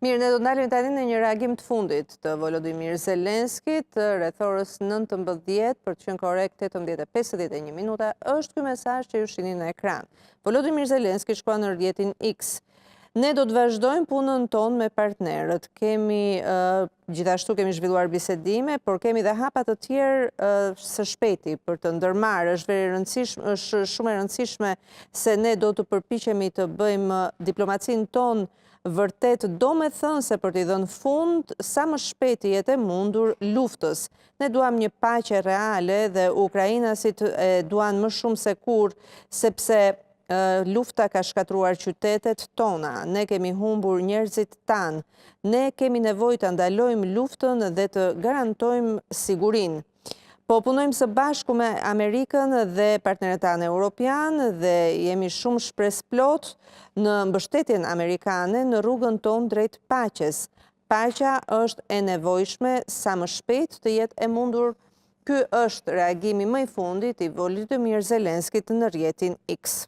Mirë, ne do të ndalim tani në një reagim të fundit të Volodymyr Zelenskit rreth orës 19 për të qenë korrekt 18:51 minuta. Është ky mesazh që ju shihni në ekran. Volodymyr Zelenski shkruan në rrjetin X. Ne do të vazhdojmë punën tonë me partnerët. Gjithashtu kemi zhvilluar bisedime, por kemi dhe hapa të tjerë së shpejti për të ndërmarrë. Është shumë e rëndësishme se ne do të përpiqemi të bëjmë diplomacinë tonë vërtet domethënëse për t'i dhënë fund sa më shpejt i jetë e mundur luftës. Ne duam një paqe reale dhe ukrainasit e duan më shumë se kur, sepse lufta ka shkatruar qytetet tona, ne kemi humbur njerëzit tanë, ne kemi nevojë të ndalojmë luftën dhe të garantojmë sigurinë. Po punojmë së bashku me Amerikën dhe partnerët tanë europianë dhe jemi shumë shpresplot në mbështetjen amerikane në rrugën tonë drejt paqes. Paqja është e nevojshme sa më shpejt të jetë e mundur. Ky është reagimi më i fundit i Volodymyr Zelenskit në rrjetin X.